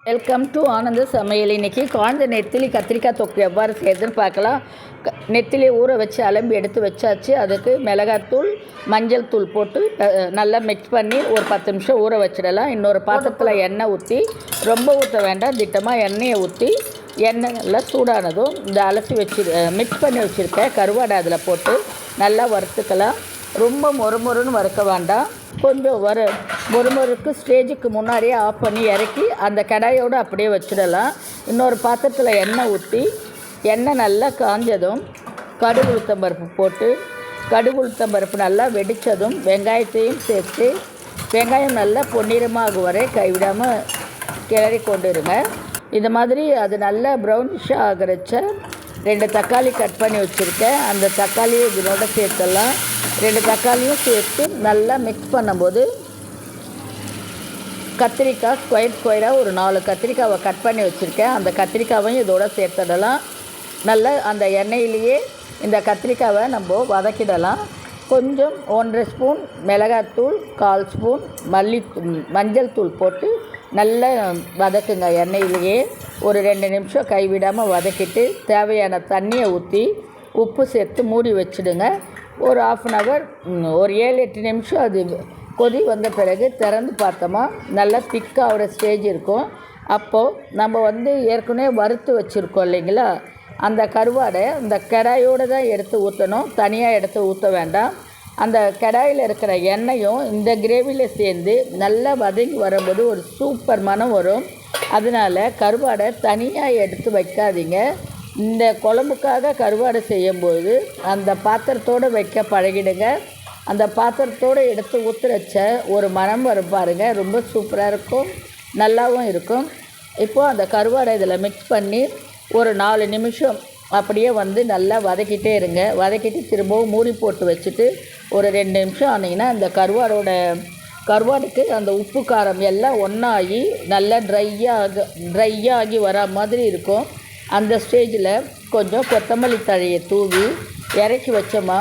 Welcome to ஆனந்த சமையல். இன்றைக்கி குழந்த நெத்திலி கத்திரிக்காய் தொக்கு எவ்வாறு செய்யுதுன்னு பார்க்கலாம். நெத்திலி ஊற வச்சு அலம்பி எடுத்து வச்சாச்சு. அதுக்கு மிளகாத்தூள் மஞ்சள் தூள் போட்டு நல்லா மிக்ஸ் பண்ணி ஒரு 10 நிமிஷம் ஊற வச்சிடலாம். இன்னொரு பாத்திரத்தில் எண்ணெய் ஊற்றி, ரொம்ப ஊற்ற வேண்டாம், திட்டமாக எண்ணெயை ஊற்றி எண்ணெய் நல்லா சூடானதும் இந்த அலசி மிக்ஸ் பண்ணி வச்சுருக்க கருவாடை அதில் போட்டு நல்லா வறுத்துக்கலாம். ரொம்ப மொறுமொறுன்னு வறுக்க வேண்டாம், கொஞ்சம் மொறுமொறுக்கு ஸ்டேஜுக்கு முன்னாடியே ஆஃப் பண்ணி இறக்கி அந்த கடாயோடு அப்படியே வச்சிடலாம். இன்னொரு பாத்திரத்தில் எண்ணெய் ஊற்றி எண்ணெய் நல்லா காஞ்சதும் கடுகு உளுத்தம்பருப்பு போட்டு, கடுகு உளுத்தம்பருப்பு நல்லா வெடித்ததும் வெங்காயத்தையும் சேர்த்து வெங்காயம் நல்லா பொன்னிறமாகும் வரை கைவிடாமல் கிளறி கொண்டுருங்க. இந்த மாதிரி அது நல்லா ப்ரௌனிஷாக ஆகிறச்ச 2 தக்காளி கட் பண்ணி வச்சுருக்கேன். அந்த தக்காளியை இதனோட சேர்த்துடலாம். 2 தக்காளியும் சேர்த்து நல்லா மிக்ஸ் பண்ணும்போது கத்திரிக்காய் ஸ்கொயராக ஒரு 4 கத்திரிக்காவை கட் பண்ணி வச்சுருக்கேன். அந்த கத்திரிக்காவையும் இதோட சேர்த்துடலாம். நல்லா அந்த எண்ணெயிலேயே இந்த கத்திரிக்காவை நம்ம வதக்கிடலாம். கொஞ்சம் 1.5 ஸ்பூன் மிளகாத்தூள், 1/4 ஸ்பூன் மஞ்சள் தூள் போட்டு நல்லா வதக்குங்க. எண்ணெயிலேயே ஒரு 2 நிமிஷம் கைவிடாமல் வதக்கிட்டு தேவையான தண்ணியை ஊற்றி உப்பு சேர்த்து மூடி வச்சுடுங்க. ஒரு 1/2 hour, ஒரு 7-8 நிமிஷம் அது கொதி வந்த பிறகு திறந்து பார்த்தோமா நல்லா திக்காகிற ஸ்டேஜ் இருக்கும். அப்போது நம்ம ஏற்கனவே வறுத்து வச்சுருக்கோம் இல்லைங்களா, அந்த கருவாடை அந்த கடாயோடு தான் எடுத்து ஊற்றணும், தனியாக எடுத்து ஊற்ற வேண்டாம். அந்த கடாயில் இருக்கிற எண்ணெயும் இந்த கிரேவியில் சேர்ந்து நல்லா வதங்கி வரும்போது ஒரு சூப்பர் மனம் வரும். அதனால் கருவாடை தனியாக எடுத்து வைக்காதீங்க. இந்த குழம்புக்காக கருவாடை செய்யும்போது அந்த பாத்திரத்தோடு வைக்க பழகிடுங்க. அந்த பாத்திரத்தோடு எடுத்து ஊற்றுறச்ச ஒரு மனம் வரும் பாருங்கள், ரொம்ப சூப்பராக இருக்கும், நல்லாவும் இருக்கும். இப்போது அந்த கருவாடை இதில் மிக்ஸ் பண்ணி ஒரு 4 நிமிஷம் அப்படியே நல்லா வதக்கிட்டே இருங்க. வதக்கிட்டு திரும்பவும் மூடி போட்டு வச்சுட்டு ஒரு 2 நிமிஷம் ஆனீங்கன்னா அந்த கருவாடுக்கு அந்த உப்பு காரம் எல்லாம் ஒன்றாகி நல்லா ட்ரையாகி வர மாதிரி இருக்கும். அந்த ஸ்டேஜில் கொஞ்சம் கொத்தமல்லி தழையை தூவி இறக்கி வச்சோமா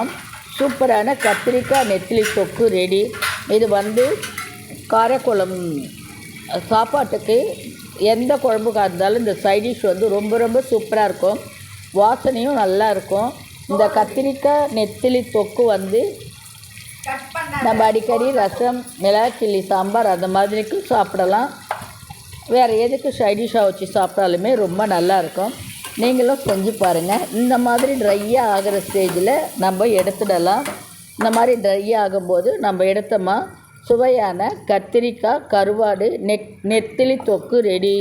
சூப்பரான கத்திரிக்காய் நெத்திலி தொக்கு ரெடி. இது காரக்குழம்பு சாப்பாட்டுக்கு எந்த குழம்புக்காக இருந்தாலும் இந்த சைடிஷ் ரொம்ப ரொம்ப சூப்பராக இருக்கும், வாசனையும் நல்லா இருக்கும். இந்த கத்திரிக்காய் நெத்திலி தொக்கு நம்ம அடிக்கடி ரசம், மிளகாய் சில்லி சாம்பார் அந்த மாதிரிக்கு சாப்பிடலாம். வேறு எதுக்கு சைடிஷாக வச்சு சாப்பிட்டாலுமே ரொம்ப நல்லாயிருக்கும். நீங்களும் செஞ்சு பாருங்கள். இந்த மாதிரி ட்ரையாக ஆகிற ஸ்டேஜில் நம்ம எடுத்துடலாம். இந்த மாதிரி ட்ரையாக ஆகும்போது நம்ம எடுத்தோமா சுவையான கத்திரிக்காய் கருவாடு நெத்திலி தொக்கு ரெடி.